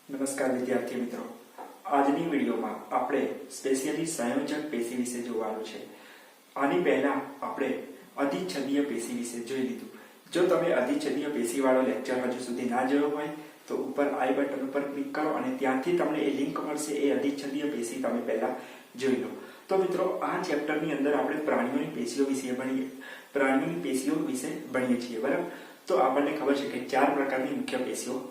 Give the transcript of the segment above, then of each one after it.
નમસ્કાર વિદ્યાર્થી મિત્રો, આજની વિડીયોમાં આપણે સ્પેશિયલી સંયોજક પેશી વિશે જોવાનું છે। આની પહેલા આપણે અધિચ્છદીય પેશી વિશે જોઈ લીધું। જો તમે અધિચ્છદીય પેશીવાળો લેક્ચર હજુ સુધી ના જોયો હોય તો ઉપર આઈ બટન ઉપર ક્લિક કરો અને ત્યાંથી તમને એ લિંક મળશે। એ અધિચ્છદીય પેશી તમે પહેલા જોઈ લો। તો મિત્રો, આ ચેપ્ટરની અંદર આપણે પ્રાણીઓની પેશીઓ વિશે ભણીએ છીએ, બરાબર। તો આપણને ખબર છે કે 4 પ્રકારની મુખ્ય પેશીઓ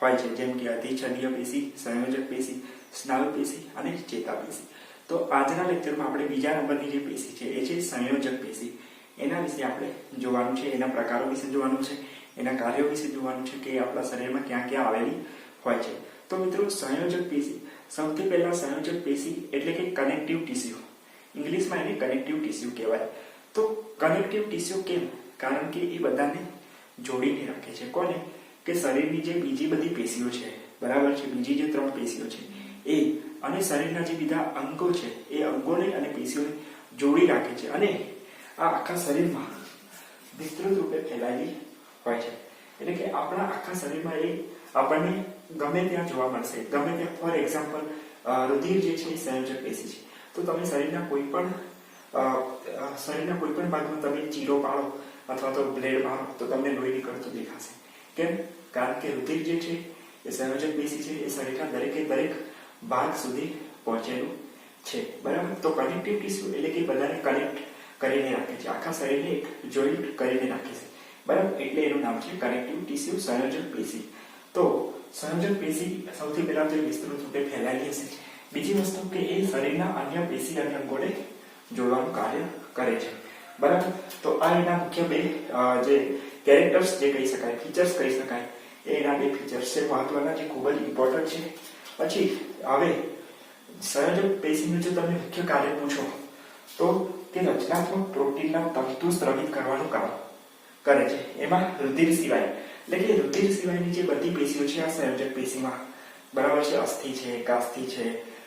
હોય છે, જેમ કે અધિચ્છદીય પેશી, સંયોજક પેશી, સ્નાયુ પેશી અને ચેતાપેશી। તો આજના લેક્ચરમાં આપણે બીજા નંબરની જે પેશી છે એ છે સંયોજક પેશી। એના વિશે આપણે જોવાનું છે, એના પ્રકારો વિશે જોવાનું છે, એના કાર્યો વિશે જોવાનું છે કે આપણા શરીરમાં ક્યાં ક્યાં આવેલી હોય છે। તો મિત્રો, સંયોજક પેશી, સૌથી પહેલા સંયોજક પેશી એટલે કે કનેક્ટિવ ટિશ્યુ, ઇંગ્લિશમાં એને કનેક્ટિવ ટિશ્યુ કહેવાય। તો કનેક્ટિવ ટિશ્યુ કેમ? કારણ કે એ બધાને જોડીને રાખે છે। કોને? કે શરીરની જે બીજી બધી પેશીઓ છે, બરાબર છે, બીજી જે 3 પેશીઓ છે એ અને શરીરના જે બીજા અંગો છે એ અંગોને અને પેશીઓને જોડી રાખે છે અને આ આખા શરીરમાં વિસ્તૃત રૂપે ફેલાયેલી હોય છે। એટલે કે આપણા આખા શરીરમાં એ આપણને ગમે ત્યાં જોવા મળશે, ગમે ત્યાં। ફોર એક્ઝામ્પલ, રુધિર જે છે એ સંયોજક પેશી છે। તો તમે શરીરના કોઈ પણ ભાગમાં તમે ચીરો પાડો અથવા તો બ્લેડ મારો તો તમને લોહી નીકળતું દેખાશે। કેમ? કારણ કે રુધિર જે છે એ સંયોજક પેશી છે, એ શરીરના દરેકે દરેક ભાગ સુધી પહોંચેલું છે, બરાબર। તો કનેક્ટિવ ટિશ્યુ એટલે કે બધાને કનેક્ટ કરીને રાખે છે, આખા શરીરને એક જોઈન્ટ કરીને રાખે છે, બરાબર। એટલે એનું નામ છે કનેક્ટિવ ટિશ્યુ, સંયોજક પેશી। તો સંયોજક પેશી સૌથી પહેલા તો વિસ્તૃત રૂપે ફેલાયેલી હશે। બીજી વસ્તુ કે એ શરીરના અન્ય પેશી અને અંગોને જોડવાનું કાર્ય કરે છે, બરાબર। તો આ એના મુખ્ય બે જે કેરેક્ટર્સ જે કહી શકાય, ફીચર્સ કહી શકાય, એના બે ફીચર્સ છે મહત્વના, જે ખૂબ જ ઇમ્પોર્ટન્ટ છે। પછી હવે સંયોજક પેશીનું જો તમે મુખ્ય કાર્ય પૂછો તો તે રચનાત્મક પ્રોટીનના તંતુ સ્ત્રવિત કરવાનું કામ કરે છે, એમાં રુધિર સિવાય। એટલે કે રુધિર સિવાયની જે બધી પેશીઓ છે આ સંયોજક પેશીમાં, બરાબર છે, અસ્થિ છે, કાસ્થિ છે,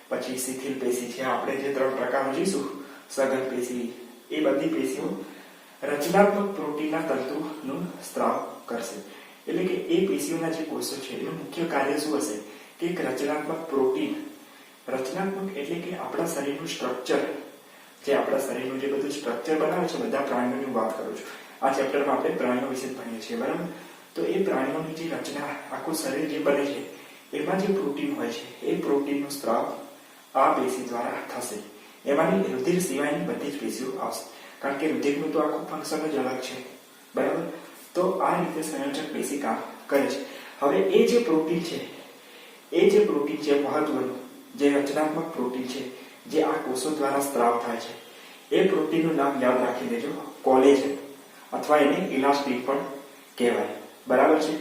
પછી શિથિલ પેશી છે, આપણે જે 3 પ્રકારો જોઈશું, સઘન પેશી, એ બધી પેશીઓ રચનાત્મક પ્રોટીનના તંતુનું સ્ત્રાવ કરશે। એટલે કે એ પેશીઓના જે કોષો છે એનું મુખ્ય કાર્ય શું હશે કે એક રચનાત્મક પ્રોટીન, રચનાત્મક એટલે કે આપણા શરીરનું સ્ટ્રક્ચર, જે આપણા શરીરનું જે બધું સ્ટ્રક્ચર બનાવે છે, બધા પ્રાણીઓની વાત કરું છું, આ ચેપ્ટરમાં આપણે પ્રાણીઓ વિશે ભણીએ છીએ, બરાબર। તો એ પ્રાણીઓની જે રચના, આખું શરીર જે બને છે એમાં જે પ્રોટીન હોય છે એ પ્રોટીનનો સ્ત્રાવ આ પેશી દ્વારા થશે। એમાંની રુધિર સિવાયની બધી જ પેશીઓ આવશે, કારણ કે રુધિરનું તો આખું ફંક્શન જ અલગ છે, બરાબર। તો આ રીતે સંયોજક પેશી કામ કરે છે। હવે એ જે પ્રોટીન છે મહત્વનું, જે રચનાત્મક પ્રોટીન છે, જે આ કોષો દ્વારા સ્ત્રાવ થાય છે, એ પ્રોટીનનું નામ યાદ રાખી લેજો, કોલેજન, અથવા એને ઇલાસ્ટિન પણ કહેવાય, બરાબર છે।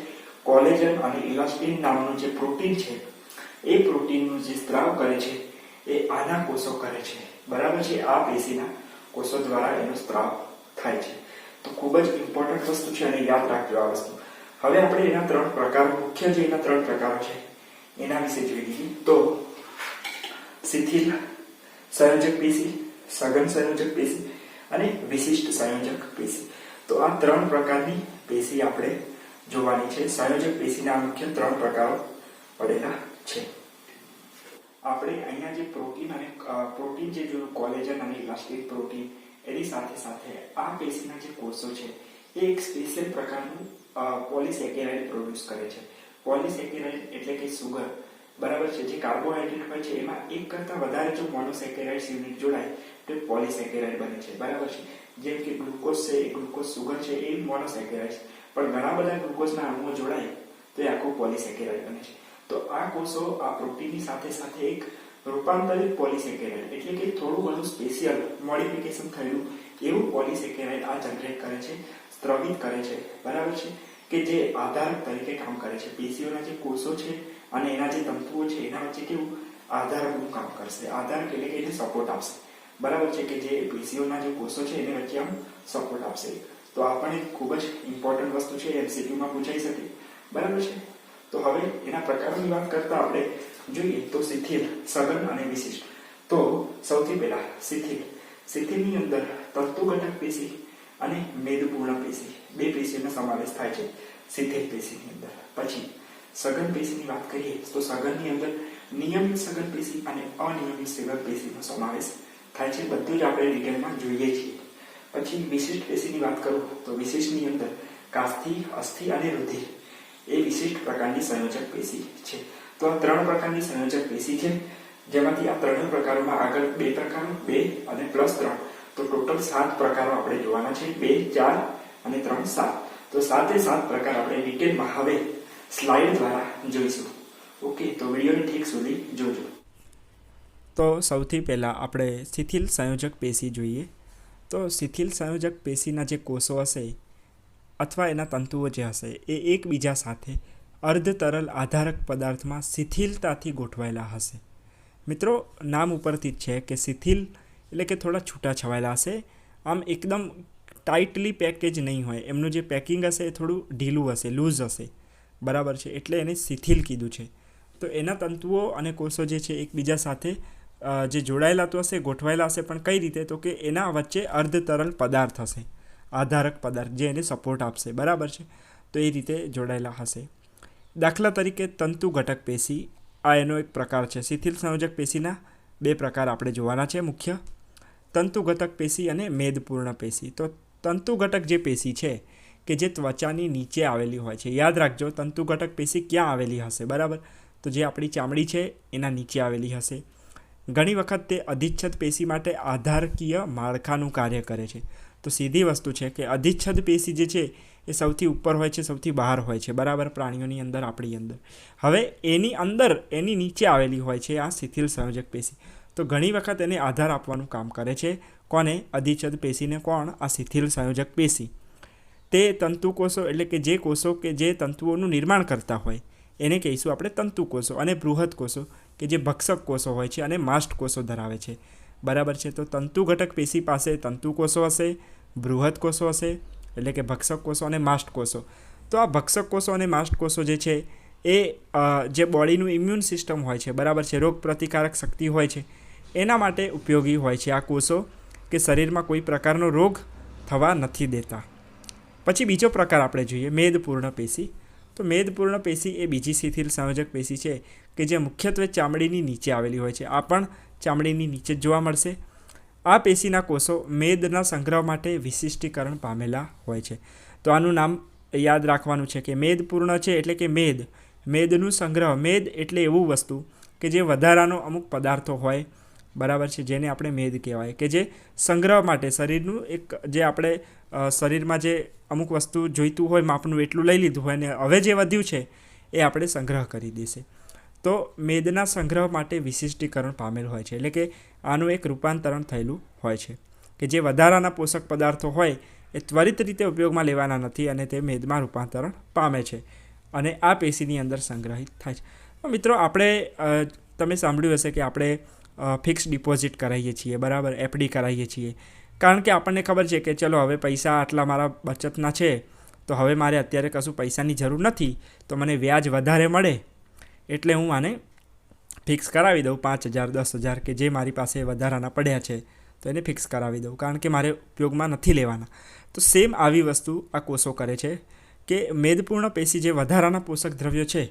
કોલેજન અને ઇલાસ્ટિન નામનું જે પ્રોટીન છે એ પ્રોટીનનું જે સ્ત્રાવ કરે છે એ આના કોષો કરે છે, બરાબર છે। આ પેશીના કોષો દ્વારા એનો સ્ત્રાવ થાય છે। તો ખૂબ જ ઇમ્પોર્ટન્ટ વસ્તુ છે અને યાદ રાખજો આ વસ્તુ। હવે આપણે એના 3 પ્રકારો, મુખ્ય જે એના 3 પ્રકારો છે એના વિશે જોઈ લઈએ। તો શિથિલ સંયોજક પેશી, સઘન સંયોજક પેશી અને વિશિષ્ટ સંયોજક પેશી। તો આ 3 પ્રકારની પેશી આપણે જોવાની છે। સંયોજક પેશીના મુખ્ય 3 પ્રકારો પડેલા છે। આપણે અહીંયા જે પ્રોટીન જે જોયું, કોલેજન અને ઇલાસ્ટિન પ્રોટીન, એની સાથે સાથે આ પેશીના જે કોષો છે એ એક સ્પેશિયલ પ્રકારનું પોલિસેકેરાઇડ પ્રોડ્યુસ કરે છે। પોલિસેકેરાઇડ એટલે કે સુગર, બરાબર છે, જે કાર્બોહાઈડ્રેટ હોય છે એમાં એક કરતા વધારે જો મોનોસેકેરાઇડ્સ યુનિટ જોડાય તો પોલિસેકેરાઇડ બને છે, બરાબર છે। જેમ કે ગ્લુકોઝ છે, એ ગ્લુકોઝ સુગર છે, એ મોનોસેકેરાઇડ્સ, પણ ઘણા બધા ગ્લુકોઝના અણુઓ જોડાય તો એ આખું પોલિસેકેરાઇડ બને છે। તો આ કોષો આ પ્રોટીનની સાથે સાથે એક રૂપાંતરિત પોલિસેકેરાઇડ એટલે કે થોડું ઘણું સ્પેશિયલ મોડિફિકેશન થયેલું એવું પોલિસેકેરાઇડ આ જનરેટ કરે છે, સ્ત્રવિત કરે છે, બરાબર છે, કે જે આધારક તરીકે કામ કરે છે। પેશીઓના જે કોષો છે અને એના જે તંતુઓ છે એના વચ્ચે કેવું આધારકનું કામ કરશે। આધારક એટલે કે એને સપોર્ટ આપશે, બરાબર છે, કે જે પેશીઓના જે કોષો છે એને વચ્ચે આમ સપોર્ટ આપશે। તો આ પણ એક ખૂબ જ ઇમ્પોર્ટન્ટ વસ્તુ છે, MCQ માં પૂછાઈ શકે, બરાબર છે। તો હવે એના પ્રકારોની વાત કરતા આપણે જોઈએ તો શિથિલ, સઘન અને વિશિષ્ટ। તો સૌથી પહેલા શિથિલની અંદર તંતુઘટક પેશી અને મેદપૂર્ણ પેશી, બે પેશીઓનો સમાવેશ થાય છે શિથિલ પેશીની અંદર। પછી સઘન પેશીની વાત કરીએ તો સઘનની અંદર નિયમિત સઘન પેશી અને અનિયમિત સઘન પેશીનો સમાવેશ થાય છે. બધું જ આપણે ડિટેલમાં જોઈએ છીએ. પછી વિશિષ્ટ પેશીની વાત કરું તો વિશિષ્ટની અંદર કાસ્થિ, અસ્થિ અને રુધિર એ વિશિષ્ટ પ્રકારની સંયોજક પેશી છે. તો આ 3 પ્રકારની સંયોજક પેશી છે, જેમાંથી આ 3 પ્રકારોમાં આગળ 2 પ્રકારો 2 અને +3 તો ટોટલ 7 પ્રકારો આપણે જોવાના છે. 2, 4 અને 3, 7. તો 7 પ્રકાર આપણે ડિટેલમાં હવે સ્લાઇડ દ્વારા જોઈશું. ઓકે, તો વિડીયોને ઠીક સુધી જોજો. તો સૌથી પહેલાં આપણે શિથિલ સંયોજક પેશી જોઈએ. તો શિથિલ સંયોજક પેશીના જે કોષો હશે અથવા એના તંતુઓ જે હશે એ એકબીજા સાથે અર્ધ તરલ આધારક પદાર્થમાં શિથિલતાથી ગોઠવાયેલા હશે. મિત્રો, નામ ઉપરથી જ છે કે શિથિલ એટલે કે થોડા છૂટા છવાયેલા હશે. આમ એકદમ ટાઇટલી પેકેજ નહીં હોય, એમનું જે પેકિંગ હશે એ થોડું ઢીલું હશે, લૂઝ હશે. બરાબર છે, એટલે એને શિથિલ કીધું છે. તો એના તંતુઓ અને કોષો જે છે એકબીજા સાથે જે જોડાયેલા તો હશે, ગોઠવાયેલા હશે, પણ કઈ રીતે? તો કે એના વચ્ચે અર્ધ તરલ પદાર્થ હશે, આધારક પદાર્થ જે એને સપોર્ટ આપશે. બરાબર છે, તો એ રીતે જોડાયેલા હશે. દાખલા તરીકે તંતુ ઘટક પેશી, આ એનો એક પ્રકાર છે. શિથિલ સંયોજક પેશીના 2 પ્રકાર આપણે જોવાના છે મુખ્ય: તંતુ ઘટક પેશી અને મેદપૂર્ણ પેશી. તો તંતુ ઘટક જે પેશી છે કે જે ત્વચાની નીચે આવેલી હોય છે. યાદ રાખજો, તંતુ ઘટક પેશી ક્યાં આવેલી હશે? બરાબર, તો જે આપણી ચામડી છે એના નીચે આવેલી હશે. ઘણી વખત તે અધિચ્છદ પેશી માટે આધારકીય માળખાનું કાર્ય કરે છે. તો સીધી વસ્તુ છે કે અધિચ્છદ પેશી જે છે એ સૌથી ઉપર હોય છે, સૌથી બહાર હોય છે. બરાબર, પ્રાણીઓની અંદર, આપણી અંદર. હવે એની અંદર, એની નીચે આવેલી હોય છે આ શિથિલ સંયોજક પેશી. તો ઘણી વખત એને આધાર આપવાનું કામ કરે છે. કોને? અધિચ્છદ પેશીને. કોણ? આ શિથિલ સંયોજક પેશી. તે તંતુકોષો એટલે કે જે કોષો કે જે તંતુઓનું નિર્માણ કરતા હોય એને કહીશું આપણે તંતુકોષો, અને બૃહદ કોષો કે જે ભક્ષક કોષો હોય છે અને માસ્ટ કોષો ધરાવે છે. બરાબર છે, તો તંતુ ઘટક પેશી પાસે તંતુકોષો હશે, બૃહદ કોષો હશે એટલે કે ભક્ષક કોષો, અને માસ્ટ કોષો. તો આ ભક્ષક કોષો અને માસ્ટ કોષો જે છે એ જે બોડીનું ઇમ્યુન સિસ્ટમ હોય છે, બરાબર છે, રોગ પ્રતિકારક શક્તિ હોય છે, એના માટે ઉપયોગી હોય છે આ કોષો, કે શરીરમાં કોઈ પ્રકારનો રોગ થવા નથી દેતા. પછી બીજો પ્રકાર આપણે જોઈએ, મેદપૂર્ણ પેશી. તો મેદપૂર્ણ પેશી એ બીજી શિથિલ સંયોજક પેશી છે કે જે મુખ્યત્વે ચામડીની નીચે આવેલી હોય છે. આ પણ ચામડીની નીચે જ જોવા મળશે. આ પેશીના કોષો મેદના સંગ્રહ માટે વિશિષ્ટીકરણ પામેલા હોય છે. તો આનું નામ યાદ રાખવાનું છે કે મેદપૂર્ણ છે એટલે કે મેદનું સંગ્રહ. મેદ એટલે એવું વસ્તુ કે જે વધારાનો અમુક પદાર્થો હોય, બરાબર છે, જેને આપણે મેદ કહેવાય, કે જે સંગ્રહ માટે શરીરનું એક જે આપણે શરીરમાં જે અમુક વસ્તુ જોઈતું હોય માપનું એટલું લઈ લીધું હોય, અને હવે જે વધ્યું છે એ આપણે સંગ્રહ કરી દેશે. તો મેદના સંગ્રહ માટે વિશિષ્ટીકરણ પામેલ હોય છે, એટલે કે આનું એક રૂપાંતરણ થયેલું હોય છે કે જે વધારાના પોષક પદાર્થો હોય એ ત્વરિત રીતે ઉપયોગમાં લેવાના નથી અને તે મેદમાં રૂપાંતરણ પામે છે અને આ પેશીની અંદર સંગ્રહિત થાય છે. મિત્રો, આપણે તમે સાંભળ્યું હશે કે આપણે ફિક્સ ડિપોઝિટ કરાવીએ છીએ, બરાબર, એફડી કરાવીએ છીએ, કારણ કે આપણને ખબર છે કે ચલો હવે પૈસા આટલા મારા બચતના છે, તો હવે મારે અત્યારે કશું પૈસાની જરૂર નથી, તો મને વ્યાજ વધારે મળે એટલે હું આને ફિક્સ કરાવી દઉં 5,000 10,000 કે જે મારી પાસે વધારાના પડ્યા છે તો એને ફિક્સ કરાવી દઉં, કારણ કે મારે ઉપયોગમાં નથી લેવાના. તો સેમ આવી વસ્તુ આ કોષો કરે છે કે મેદપૂર્ણ પેશી જે વધારાના પોષક દ્રવ્યો છે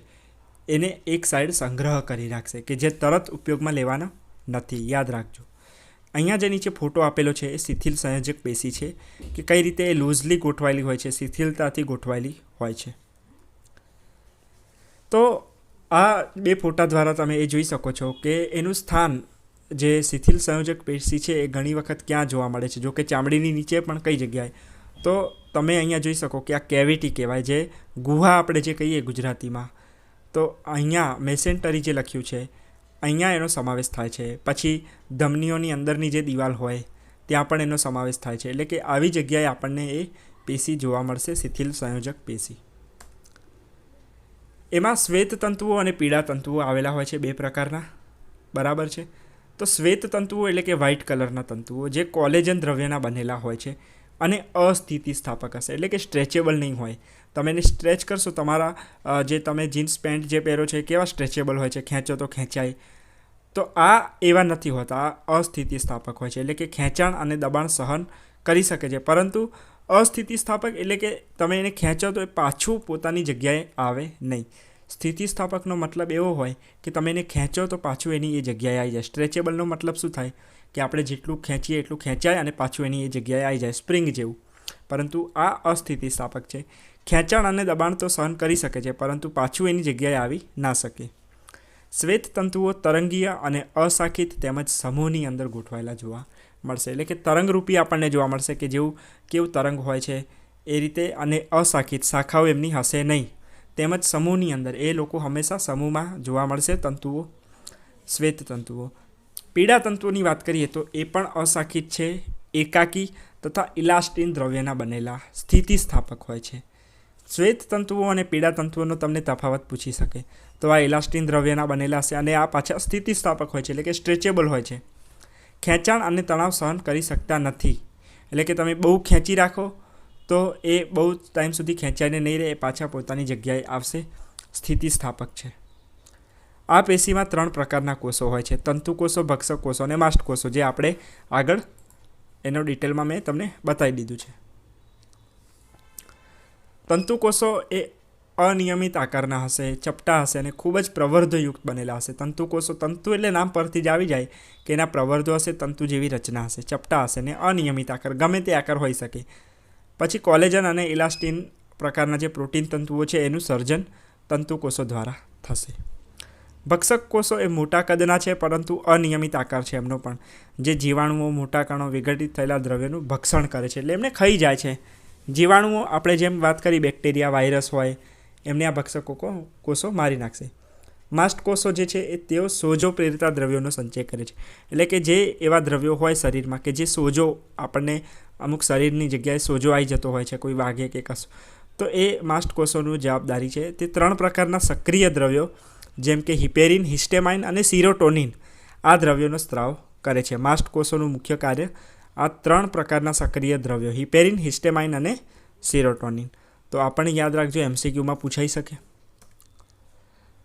એને એક સાઈડ સંગ્રહ કરી રાખશે કે જે તરત ઉપયોગમાં લેવાના નથી. યાદ રાખજો. અહીંયા જે નીચે ફોટો આપેલો છે એ શિથિલ સંયોજક પેશી છે કે કઈ રીતે એ લૂઝલી ગોઠવાયેલી હોય છે, શિથિલતાથી ગોઠવાયેલી હોય છે. તો આ 2 ફોટા દ્વારા તમે એ જોઈ શકો છો કે એનું સ્થાન જે શિથિલ સંયોજક પેશી છે એ ઘણી વખત ક્યાં જોવા મળે છે, જો કે ચામડીની નીચે પણ કઈ જગ્યાએ. તો તમે અહીંયા જોઈ શકો કે આ કેવિટી કહેવાય, જે ગુહા આપણે જે કહીએ ગુજરાતીમાં. તો અહીંયા મેસેન્ટરી જે લખ્યું છે અહીંયા એનો સમાવેશ થાય છે. પછી ધમનીઓની અંદરની જે દિવાલ હોય ત્યાં પણ એનો સમાવેશ થાય છે. એટલે કે આવી જગ્યાએ આપણને એ પેશી જોવા મળશે, શિથિલ સંયોજક પેશી. એમાં શ્વેત તંતુઓ અને પીળા તંતુઓ આવેલા હોય છે 2 પ્રકારના, બરાબર છે. તો શ્વેત તંતુઓ એટલે કે વ્હાઇટ કલરના તંતુઓ જે કોલેજન દ્રવ્યના બનેલા હોય છે અને અસ્થિતિસ્થાપક હશે, એટલે કે સ્ટ્રેચેબલ નહીં હોય. તમે એને સ્ટ્રેચ કરશો, તમારા જે તમે જીન્સ પેન્ટ જે પહેરો છો એ કેવા સ્ટ્રેચેબલ હોય છે, ખેંચો તો ખેંચાય. તો આ એવા નથી હોતા, આ અસ્થિતિસ્થાપક હોય છે, એટલે કે ખેંચાણ અને દબાણ સહન કરી શકે છે, પરંતુ અસ્થિતિસ્થાપક એટલે કે તમે એને ખેંચો તો એ પાછું પોતાની જગ્યાએ આવે નહીં. સ્થિતિસ્થાપકનો મતલબ એવો હોય કે તમે એને ખેંચો તો પાછું એની એ જગ્યાએ આવી જાય. સ્ટ્રેચેબલનો મતલબ શું થાય કે આપણે જેટલું ખેંચીએ એટલું ખેંચાય અને પાછું એની એ જગ્યાએ આવી જાય, સ્પ્રિંગ જેવું. પરંતુ આ અસ્થિતિસ્થાપક છે. ખેંચાણ અને દબાણ તો સહન કરી શકે છે, પરંતુ પાછું એની જગ્યાએ આવી ના શકે. શ્વેત તંતુઓ તરંગીય અને અશાખિત તેમજ સમૂહની અંદર ગોઠવાયેલા જોવા મળશે. એટલે કે તરંગરૂપી આપણને જોવા મળશે કે જેવું કેવું તરંગ હોય છે એ રીતે, અને અશાખિત શાખાઓ એમની હશે નહીં. તેમજ સમૂહની અંદર એ લોકો હંમેશા સમૂહમાં જોવા મળશે તંતુઓ, શ્વેત તંતુઓ. પીળા તંતુઓની વાત કરીએ તો એ પણ અશાખિત છે, એકાકી તથા ઇલાસ્ટીન દ્રવ્યના બનેલા સ્થિતિસ્થાપક હોય છે. શ્વેત તંતુઓ અને પીળા તંતુઓનો તમને તફાવત પૂછી શકે તો આ ઇલાસ્ટીન દ્રવ્યના બનેલા છે અને આ પાછા સ્થિતિસ્થાપક હોય છે, એટલે કે સ્ટ્રેચેબલ હોય છે. ખેંચાણ અને તણાવ સહન કરી શકતા નથી, એટલે કે તમે બહુ ખેંચી રાખો તો એ બહુ ટાઈમ સુધી ખેંચાઈને નહીં રહે, એ પાછા પોતાની જગ્યાએ આવશે. સ્થિતિસ્થાપક છે. આ પેશીમાં 3 પ્રકારના કોષો હોય છે: તંતુકોષો, ભક્ષક કોષો અને માસ્ટ કોષો, જે આપણે આગળ એનો ડિટેલમાં મેં તમને બતાવી દીધું છે. તંતુકોષો એ અનિયમિત આકારના હશે, ચપટા હશે અને ખૂબ જ પ્રવર્ધયુક્ત બનેલા હશે. તંતુકોષો, તંતુ એટલે નામ પરથી જ આવી જાય કે એના પ્રવર્ધો હશે, તંતુ જેવી રચના હશે, ચપટા હશે ને અનિયમિત આકાર, ગમે તે આકાર હોઈ શકે. પછી કોલેજન અને ઇલાસ્ટીન પ્રકારના જે પ્રોટીન તંતુઓ છે એનું સર્જન તંતુકોષો દ્વારા થશે. ભક્ષક કોષો એ મોટા કદના છે પરંતુ અનિયમિત આકાર છે એમનો પણ, જે જીવાણુઓ, મોટા કણો, વિઘટિત થયેલા દ્રવ્યનું ભક્ષણ કરે છે, એટલે એમને ખાઈ જાય છે. જીવાણુઓ આપણે જેમ વાત કરી બેક્ટેરિયા, વાયરસ હોય એમને આ ભક્ષક કોષો મારી નાખશે. માસ્ટ કોષો જે છે એ તેઓ સોજો પ્રેરિત દ્રવ્યોનો સંચય કરે છે, એટલે કે જે એવા દ્રવ્યો હોય શરીરમાં કે જે સોજો, આપણને અમુક શરીરની જગ્યાએ સોજો આવી જતો હોય છે, કોઈ વાગે કે કશું, તો એ માસ્ટ કોષોનું જવાબદારી છે. તે 3 પ્રકારના સક્રિય દ્રવ્યો જેમ કે હિપેરિન, હિસ્ટેમાઇન અને સિરોટોનિન આ દ્રવ્યોનો સ્ત્રાવ કરે છે. માસ્ટ કોષોનું મુખ્ય કાર્ય આ 3 પ્રકારના સક્રિય દ્રવ્યો, હિપેરિન, હિસ્ટેમાઇન અને સિરોટોનિન. તો આપણને યાદ રાખજો, MCQમાં પૂછાઈ શકે.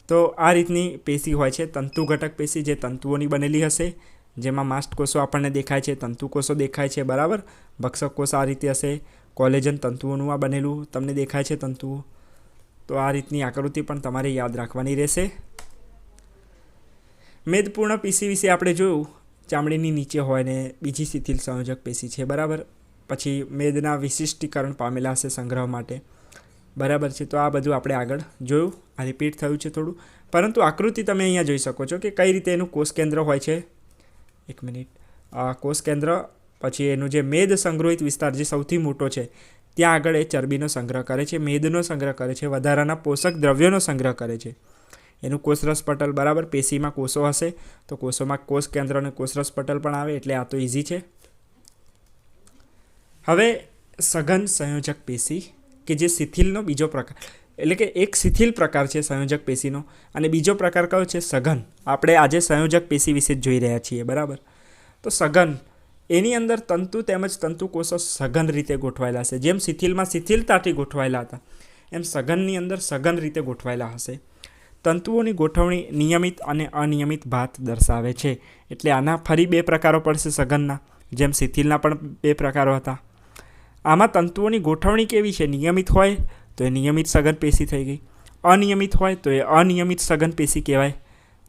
તો આ રીતની પેશી હોય છે. તંતુ ઘટક પેશી જે તંતુઓની બનેલી હશે, જેમાં માસ્ટ કોષો આપણને દેખાય છે, તંતુકોષો દેખાય છે, બરાબર. ભક્ષક કોષ આ રીતે હશે, કોલેજન તંતુઓનું આ બનેલું તમને દેખાય છે તંતુઓ. તો આ રીતની આકૃતિ પણ તમારે યાદ રાખવાની રહેશે. મેદપૂર્ણ પેશી વિશે આપણે જોયું, ચામડીની નીચે હોય ને બીજી શિથિલ સંયોજક પેશી છે, બરાબર. પછી મેદના વિશિષ્ટીકરણ પામેલા હશે સંગ્રહ માટે, બરાબર છે. તો આ બધું આપણે આગળ જોયું, આ રિપીટ થયું છે થોડું, પરંતુ આકૃતિ તમે અહીંયા જોઈ શકો છો કે કઈ રીતે એનું કોષ કેન્દ્ર હોય છે. એક મિનિટ, આ કોષ કેન્દ્ર, પછી એનું જે મેદ સંગ્રહિત વિસ્તાર જે સૌથી મોટો છે ત્યાં આગળ એ ચરબીનો સંગ્રહ કરે છે, મેદનો સંગ્રહ કરે છે, વધારાના પોષક દ્રવ્યોનો સંગ્રહ કરે છે. એનું કોષરસ પટલ, બરાબર. પેશીમાં કોષો હશે તો કોષોમાં કોષ કેન્દ્ર અને કોષરસ પટલ પણ આવે, એટલે આ તો ઇઝી છે. હવે સઘન સંયોજક પેશી કે જે શિથિલનો બીજો પ્રકાર, એટલે કે એક શિથિલ પ્રકાર છે સંયોજક પેશીનો અને બીજો પ્રકાર કયો છે? સઘન. આપણે આજે સંયોજક પેશી વિશે જ જોઈ રહ્યા છીએ, બરાબર. તો સઘન, એની અંદર તંતુ તેમજ તંતુકોષો સઘન રીતે ગોઠવાયેલા હશે. જેમ શિથિલમાં શિથિલતાથી ગોઠવાયેલા હતા એમ સઘનની અંદર સઘન રીતે ગોઠવાયેલા હશે. તંતુઓની ગોઠવણી નિયમિત અને અનિયમિત ભાત દર્શાવે છે. એટલે આના ફરી 2 પ્રકારો પડશે સઘનના, જેમ શિથિલના પણ 2 પ્રકારો હતા. આમાં તંતુઓની ગોઠવણી કેવી છે? નિયમિત હોય તો એ નિયમિત સઘન પેશી થઈ ગઈ, અનિયમિત હોય તો એ અનિયમિત સઘન પેશી કહેવાય.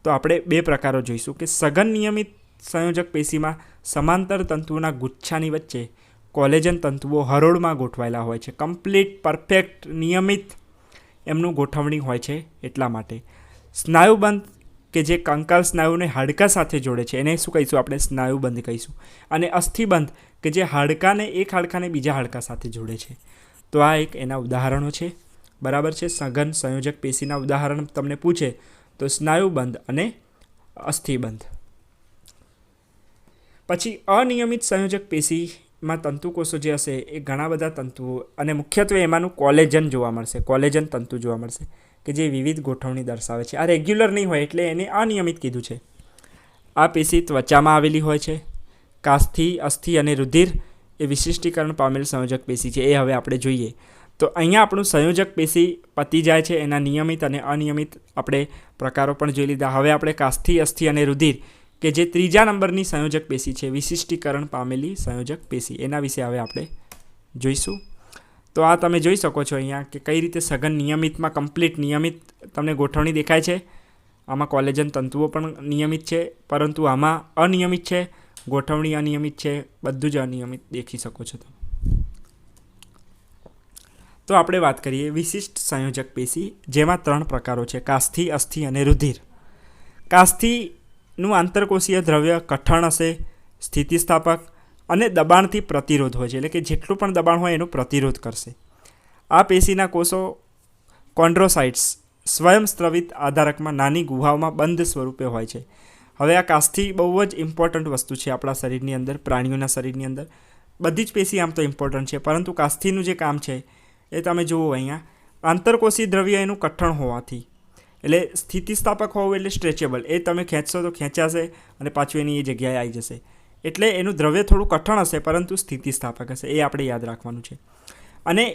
તો આપણે 2 પ્રકારો જોઈશું કે સઘન નિયમિત સંયોજક પેશીમાં સમાંતર તંતુઓના ગુચ્છાની વચ્ચે કોલેજન તંતુઓ હરોળમાં ગોઠવાયેલા હોય છે. કમ્પ્લીટ, પરફેક્ટ, નિયમિત એમનું ગોઠવણી હોય છે. એટલા માટે સ્નાયુબંધ કે જે કંકાલ સ્નાયુને હાડકા સાથે જોડે છે એને શું કહીશું? આપણે સ્નાયુબંધ કહીશું. અને અસ્થિબંધ કે જે હાડકાને, એક હાડકાને બીજા હાડકા સાથે જોડે છે. તો આ એક એના ઉદાહરણો છે, બરાબર છે. સઘન સંયોજક પેશીના ઉદાહરણ તમને પૂછે તો સ્નાયુબંધ અને અસ્થિબંધ. પછી અનિયમિત સંયોજક પેશીમાં તંતુકોષો જે હશે એ ઘણા બધા તંતુઓ, અને મુખ્યત્વે એમાંનું કોલેજન જોવા મળશે, કોલેજન તંતુ જોવા મળશે કે જે વિવિધ ગોઠવણી દર્શાવે છે. આ રેગ્યુલર નહીં હોય એટલે એને અનિયમિત કીધું છે. આ પેશી ત્વચામાં આવેલી હોય છે. કાસ્થિ, અસ્થિ અને રુધિર એ વિશિષ્ટીકરણ પામેલ સંયોજક પેશી છે. એ હવે આપણે જોઈએ. તો અહીંયા આપણું સંયોજક પેશી પતી જાય છે. એના નિયમિત અને અનિયમિત આપણે પ્રકારો પણ જોઈ લીધા. હવે આપણે કાસ્થિ, અસ્થિ અને રુધિર કે જે 3જા નંબરની સંયોજક પેશી છે, વિશિષ્ટીકરણ પામેલી સંયોજક પેશી, એના વિશે હવે આપણે જોઈશું. તો તો આ તમે જોઈ શકો છો અહીંયા કે કઈ રીતે સઘન નિયમિતમાં કમ્પ્લીટ નિયમિત તમને ગોઠવણી દેખાય છે. આમાં કોલેજન તંતુઓ પણ નિયમિત છે, પરંતુ આમાં અનિયમિત છે, ગોઠવણી અનિયમિત છે, બધું જ અનિયમિત દેખી શકો છો તમે. તો આપણે વાત કરીએ વિશિષ્ટ સંયોજક પેશી, જેમાં 3 પ્રકારો છે: કાસ્થિ, અસ્થિ અને રુધિર. કાસ્થિનું આંતરકોષીય દ્રવ્ય કઠણ હશે, સ્થિતિસ્થાપક અને દબાણથી પ્રતિરોધ હોય છે, એટલે કે જેટલું પણ દબાણ હોય એનો પ્રતિરોધ કરશે. આ પેશીના કોષો કોન્ડ્રોસાઇટ્સ સ્વયંસ્ત્રવિત આધારકમાં નાની ગુહાઓમાં બંધ સ્વરૂપે હોય છે. હવે આ કાસ્થિ બહુ જ ઇમ્પોર્ટન્ટ વસ્તુ છે આપણા શરીરની અંદર, પ્રાણીઓના શરીરની અંદર. બધી જ પેશી આમ તો ઇમ્પોર્ટન્ટ છે, પરંતુ કાસ્થિનું જે કામ છે એ તમે જુઓ અહીંયા, આંતરકોષી દ્રવ્ય એનું કઠણ હોવાથી, એટલે સ્થિતિસ્થાપક હોવું એટલે સ્ટ્રેચેબલ, એ તમે ખેંચશો તો ખેંચાશે અને પાછું એની એ જગ્યાએ આવી જશે. એટલે એનું દ્રવ્ય થોડું કઠણ હશે, પરંતુ સ્થિતિસ્થાપક હશે, એ આપણે યાદ રાખવાનું છે. અને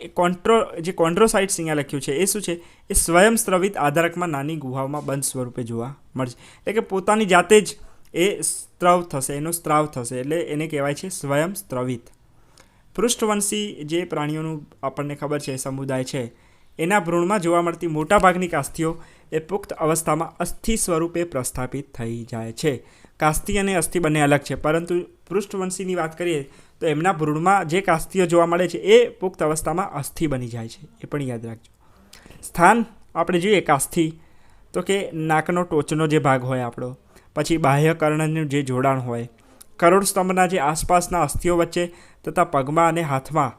જે કોન્ડ્રોસાઇટ્સ અહીંયા લખ્યું છે એ શું છે? એ સ્વયંસ્ત્રવિત આધારકમાં નાની ગુહાઓમાં બંધ સ્વરૂપે જોવા મળશે, એટલે કે પોતાની જાતે જ એ સ્ત્રાવ થશે, એનો સ્ત્રાવ થશે, એટલે એને કહેવાય છે સ્વયંસ્ત્રવિત. પૃષ્ઠવંશી જે પ્રાણીઓનું આપણને ખબર છે સમુદાય છે, એના ભ્રૂણમાં જોવા મળતી મોટાભાગની કાસ્થિઓ એ પુખ્ત અવસ્થામાં અસ્થિ સ્વરૂપે પ્રસ્થાપિત થઈ જાય છે. કાસ્થિ અને અસ્થિ બંને અલગ છે, પરંતુ પૃષ્ઠવંશીની વાત કરીએ તો એમના ભ્રૂણમાં જે કાસ્થિઓ જોવા મળે છે એ પુખ્ત અવસ્થામાં અસ્થિ બની જાય છે, એ પણ યાદ રાખજો. સ્થાન આપણે જોઈએ કાસ્થિ, તો કે નાકનો ટોચનો જે ભાગ હોય આપણો, પછી બાહ્યકર્ણનું જે જોડાણ હોય, કરોડ સ્તંભના જે આસપાસના અસ્થિઓ વચ્ચે તથા પગમાં અને હાથમાં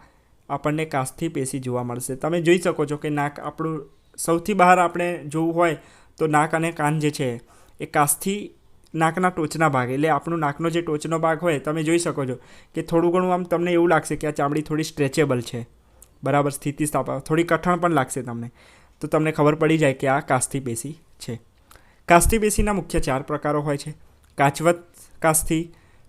આપણને કાસ્થિ પેશી જોવા મળશે. તમે જોઈ શકો છો કે નાક આપણું સૌથી બહાર આપણે જોવું હોય તો નાક અને કાન જે છે એ કાસ્થિ નાકના ટોચના ભાગ, એટલે આપણું નાકનો જે ટોચનો ભાગ હોય તમે જોઈ શકો છો કે થોડું ઘણું આમ તમને એવું લાગશે કે આ ચામડી થોડી સ્ટ્રેચેબલ છે, બરાબર, સ્થિતિસ્થાપક, થોડી કઠણ પણ લાગશે તમને, તો તમને ખબર પડી જાય કે આ કાસ્થિ પેશી છે. કાસ્થિ પેશીના મુખ્ય 4 પ્રકારો હોય છે: કાચવત કાસ્થિ,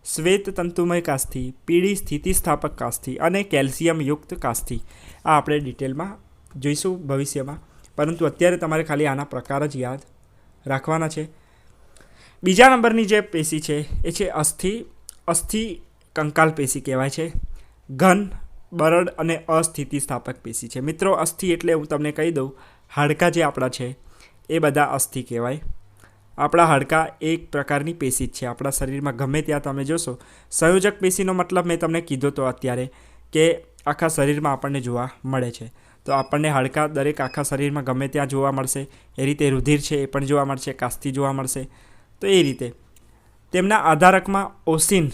શ્વેત તંતુમય કાસ્થિ, પીળી સ્થિતિસ્થાપક કાસ્થિ અને કેલ્શિયમયુક્ત કાસ્થિ. આ આપણે ડિટેલમાં જોઈશું ભવિષ્યમાં, પરંતુ અત્યારે તમારે ખાલી આના પ્રકાર જ યાદ રાખવાના છે. બીજા નંબરની જે પેશી છે એ છે અસ્થિ. અસ્થિ કંકાલ પેશી કહેવાય છે. ઘન, બરડ અને અસ્થિતિસ્થાપક પેશી છે. મિત્રો, અસ્થિ એટલે હું તમને કહી દઉં, હાડકાં જે આપણા છે એ બધા અસ્થિ કહેવાય. આપણા હાડકાં એક પ્રકારની પેશી જ છે. આપણા શરીરમાં ગમે ત્યાં તમે જોશો, સંયોજક પેશીનો મતલબ મેં તમને કીધો તો અત્યારે કે આખા શરીરમાં આપણને જોવા મળે છે. તો આપણને હાડકાં દરેક આખા શરીરમાં ગમે ત્યાં જોવા મળશે. એ રીતે રુધિર છે એ પણ જોવા મળશે, કાસ્થિ જોવા મળશે. તો એ રીતે તેમના આધારકમાં ઓસિન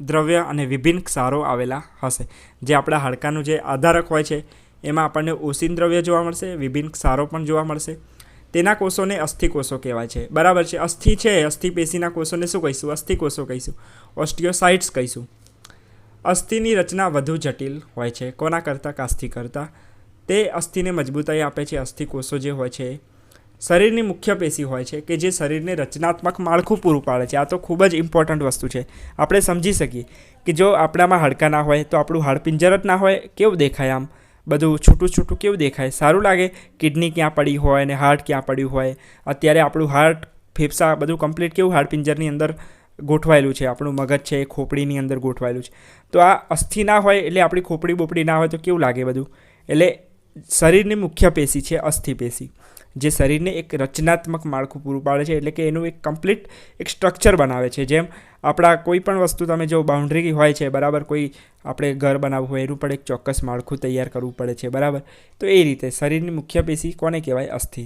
દ્રવ્ય અને વિભિન્ન ક્ષારો આવેલા હશે. જે આપણા હાડકાનું જે આધારક હોય છે એમાં આપણને ઓસિન દ્રવ્ય જોવા મળશે, વિભિન્ન ક્ષારો પણ જોવા મળશે. તેના કોષોને અસ્થિકોષો કહેવાય છે, બરાબર છે. અસ્થિ છે, અસ્થિ પેશીના કોષોને શું કહીશું? અસ્થિકોષો કહીશું, ઓસ્ટિયોસાઇટ્સ કહીશું. અસ્થિની રચના વધુ જટિલ હોય છે. કોના કરતાં? કાસ્થિ કરતાં. તે અસ્થિને મજબૂતાઈ આપે છે. અસ્થિકોષો જે હોય છે શરીરની મુખ્ય પેશી હોય છે કે જે શરીરને રચનાત્મક માળખું પૂરું પાડે છે. આ તો ખૂબ જ ઇમ્પોર્ટન્ટ વસ્તુ છે. આપણે સમજી શકીએ કે જો આપણામાં હાડકાં ના હોય તો આપણું હાડપિંજર જ ના હોય, કેવું દેખાય? આમ બધું છૂટું છૂટું કેવું દેખાય? સારું લાગે? કિડની ક્યાં પડી હોય અને હાર્ટ ક્યાં પડ્યું હોય. અત્યારે આપણું હાર્ટ, ફેફસા બધું કમ્પ્લીટ કેવું હાડપિંજરની અંદર ગોઠવાયેલું છે. આપણું મગજ છે એ ખોપડીની અંદર ગોઠવાયેલું છે. તો આ અસ્થિ ના હોય એટલે આપણી ખોપડી બોપડી ના હોય તો કેવું લાગે બધું? એટલે શરીરની મુખ્ય પેશી છે અસ્થિ પેશી, જે શરીરને એક રચનાત્મક માળખું પૂરું પાડે છે, એટલે કે એનું એક કમ્પ્લીટ એક સ્ટ્રક્ચર બનાવે છે. જેમ આપણા કોઈ પણ વસ્તુ તમે જો બાઉન્ડ્રી હોય છે, બરાબર, કોઈ આપણે ઘર બનાવવું હોય એનું પણ એક ચોક્કસ માળખું તૈયાર કરવું પડે છે, બરાબર. તો એ રીતે શરીરની મુખ્ય પેશી કોને કહેવાય? અસ્થિ.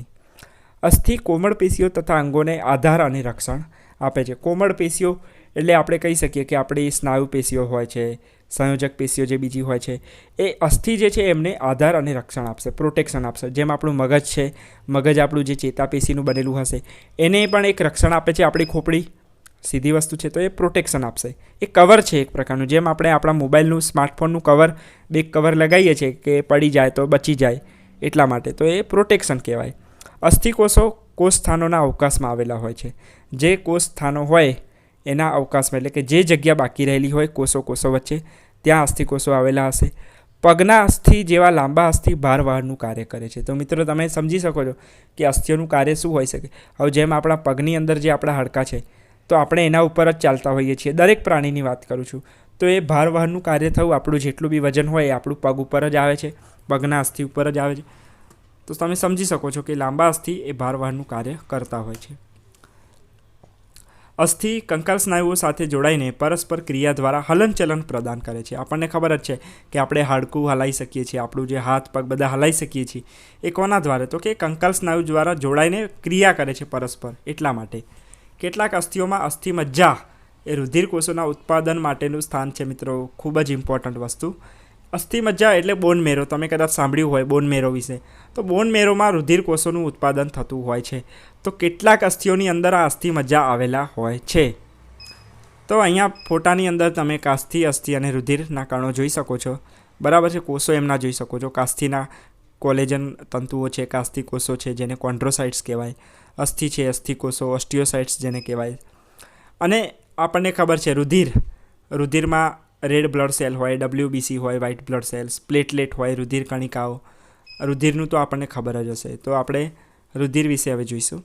અસ્થિ કોમળ પેશીઓ તથા અંગોને આધાર અને રક્ષણ આપે છે. કોમળ પેશીઓ એટલે આપણે કહી શકીએ કે આપણી સ્નાયુ પેશીઓ હોય છે, સંયોજક પેશીઓ જે બીજી હોય છે, એ અસ્થિ જે છે એમને આધાર અને રક્ષણ આપશે, પ્રોટેક્શન આપશે. જેમ આપણું મગજ છે, મગજ આપણું જે ચેતાપેશીનું બનેલું હશે એને પણ એક રક્ષણ આપે છે. આપણી ખોપડી સીધી વસ્તુ છે તો એ પ્રોટેક્શન આપશે. એ કવર છે એક પ્રકારનું. જેમ આપણે આપણા મોબાઈલનું, સ્માર્ટફોનનું કવર, બેક કવર લગાવીએ છીએ કે પડી જાય તો બચી જાય એટલા માટે, તો એ પ્રોટેક્શન કહેવાય. અસ્થિકોષો કોષ સ્થાનોના અવકાશમાં આવેલા હોય છે. જે કોષ સ્થાનો હોય એના અવકાશમાં, એટલે કે જે જગ્યા બાકી રહેલી હોય કોષો વચ્ચે, ત્યાં અસ્થિકોષો આવેલા હશે. પગના અસ્થિ જેવા લાંબા અસ્થિ ભારવહનનું કાર્ય કરે છે. તો મિત્રો, તમે સમજી શકો છો કે અસ્થિઓનું કાર્ય શું હોઈ શકે. હવે જેમ આપણા પગની અંદર જે આપણા હાડકાં છે તો આપણે એના ઉપર જ ચાલતા હોઈએ છીએ. દરેક પ્રાણીની વાત કરું છું. તો એ ભારવહનનું કાર્ય થયું, આપણું જેટલું બી વજન હોય એ આપણું પગ ઉપર જ આવે છે. પગના અસ્થિ ઉપર જ આવે છે. તો તમે સમજી શકો છો કે લાંબા અસ્થિ એ ભારવહનનું કાર્ય કરતા હોય છે. અસ્થિ કંકાલ સ્નાયુઓ સાથે જોડાઈને પરસ્પર ક્રિયા દ્વારા હલનચલન પ્રદાન કરે છે. આપણને ખબર જ છે કે આપણે હાડકું હલાવી શકીએ છીએ, આપણું જે હાથ પગ બધા હલાવી શકીએ છીએ એ કોના દ્વારા? તો કે કંકાલ સ્નાયુ દ્વારા જોડાઈને ક્રિયા કરે છે પરસ્પર. એટલા માટે કેટલાક અસ્થિઓમાં અસ્થિ મજ્જા એ રુધિર કોષોના ઉત્પાદન માટેનું સ્થાન છે મિત્રો. ખૂબ જ ઇમ્પોર્ટન્ટ વસ્તુ. અસ્થિ મજ્જા એટલે બોન મેરો. તમે કદાચ સાંભળ્યું હોય બોન મેરો વિશે. તો બોન મેરોમાં રુધિર કોષોનું ઉત્પાદન થતું હોય છે. તો કેટલાક અસ્થિઓની અંદર આ અસ્થિ મજ્જા આવેલા હોય છે. તો અહીંયા ફોટાની અંદર તમે કાસ્થિ, અસ્થિ અને રુધિરના કણો જોઈ શકો છો. બરાબર છે. કોષો એમના જોઈ શકો છો. કાસ્થિના કોલેજન તંતુઓ છે, કાસ્થિ કોષો છે જેને કોન્ડ્રોસાઇટ્સ કહેવાય. અસ્થિ છે, અસ્થિ કોષો, ઓસ્ટિયોસાઇટ્સ જેને કહેવાય. અને આપણને ખબર છે રુધિરમાં રેડ બ્લડ સેલ હોય, WBC હોય, વ્હાઇટ બ્લડ સેલ્સ, પ્લેટલેટ હોય, રુધિર કણિકાઓ. રુધિરનું તો આપણને ખબર જ હશે. તો આપણે રુધિર વિશે હવે જોઈશું.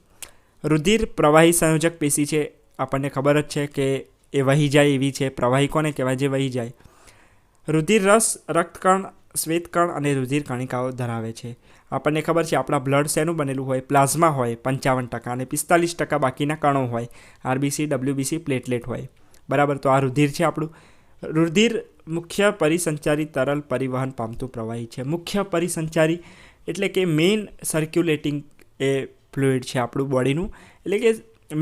રુધિર પ્રવાહી સંયોજક પેશી છે. આપણને ખબર જ છે કે એ વહી જાય એવી છે. પ્રવાહી કોને કહેવાય? જે વહી જાય. રુધિર રસ, રક્તકણ, શ્વેતકણ અને રુધિર કણિકાઓ ધરાવે છે. આપણને ખબર છે આપણા બ્લડ શેનું બનેલું હોય? પ્લાઝમા હોય 55% અને 45% બાકીના કણો હોય. RBC, WBC, પ્લેટલેટ હોય. બરાબર. તો આ રુધિર છે આપણું. રુધિર મુખ્ય પરિસંચારી તરલ પરિવહન પામતું પ્રવાહી છે. મુખ્ય પરિસંચારી એટલે કે મેઇન સર્ક્યુલેટિંગ એ ફ્લુઇડ છે આપણું બોડીનું. એટલે કે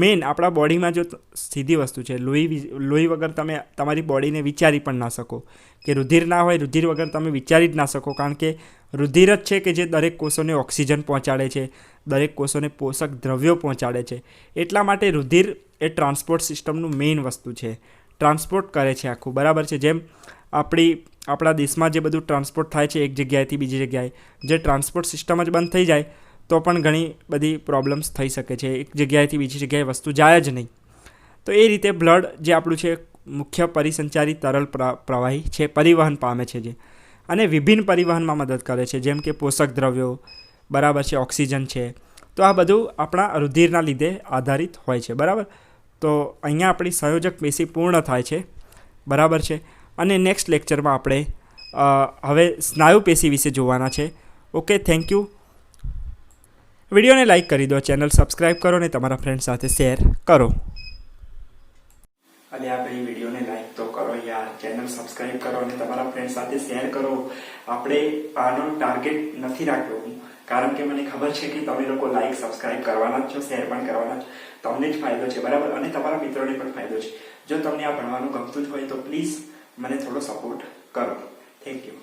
મેઇન આપણા બોડીમાં જો સીધી વસ્તુ છે, લોહી વગર તમે તમારી બોડીને વિચારી પણ ના શકો. કે રુધિર ના હોય, રુધિર વગર તમે વિચારી જ ના શકો. કારણ કે રુધિર જ છે કે જે દરેક કોષોને ઓક્સિજન પહોંચાડે છે, દરેક કોષોને પોષક દ્રવ્યો પહોંચાડે છે. એટલા માટે રુધિર એ ટ્રાન્સપોર્ટ સિસ્ટમનું મેઇન વસ્તુ છે. ટ્રાન્સપોર્ટ કરે છે આખું. બરાબર છે. જેમ આપણા દેશમાં જે બધું ટ્રાન્સપોર્ટ થાય છે એક જગ્યાએથી બીજી જગ્યાએ, જે ટ્રાન્સપોર્ટ સિસ્ટમ જ બંધ થઈ જાય તો પણ ઘણી બધી પ્રોબ્લેમ્સ થઈ શકે છે. એક જગ્યાએથી બીજી જગ્યાએ વસ્તુ જાય જ નહીં. તો એ રીતે બ્લડ જે આપણું છે મુખ્ય પરિસંચારી તરલ પ્રવાહી છે, પરિવહન પામે છે જે, અને વિભિન્ન પરિવહનમાં મદદ કરે છે. જેમ કે પોષક દ્રવ્યો, બરાબર છે, ઓક્સિજન છે. તો આ બધું આપણા રુધિરના લીધે આધારિત હોય છે. બરાબર. તો અહીંયા આપણી સંયોજક પેશી પૂર્ણ થાય છે. બરાબર છે. અને નેક્સ્ટ લેક્ચરમાં આપણે હવે સ્નાયુ પેશી વિશે જોવાના છે. Okay, thank you. વિડીયોને લાઇક કરી દો, ચેનલ સબસ્ક્રાઈબ કરો અને તમારા ફ્રેન્ડ સાથે શેર કરો. અને આ ભાઈ વિડીયોને લાઈક તો કરો યાર, ચેનલ સબસ્ક્રાઇબ કરો અને તમારા ફ્રેન્ડ સાથે શેર કરો. આપણે આનો ટાર્ગેટ નથી રાખ્યો કારણ કે મને ખબર છે કે તમે લોકો લાઈક સબસ્ક્રાઇબ કરવાના જ છો, શેર પણ કરવાના જ. તમને જ ફાયદો છે. બરાબર. અને તમારા મિત્રોને પણ ફાયદો છે. જો તમને આ ભણવાનું ગમતું જ હોય તો પ્લીઝ મને થોડો સપોર્ટ કરો. Thank you.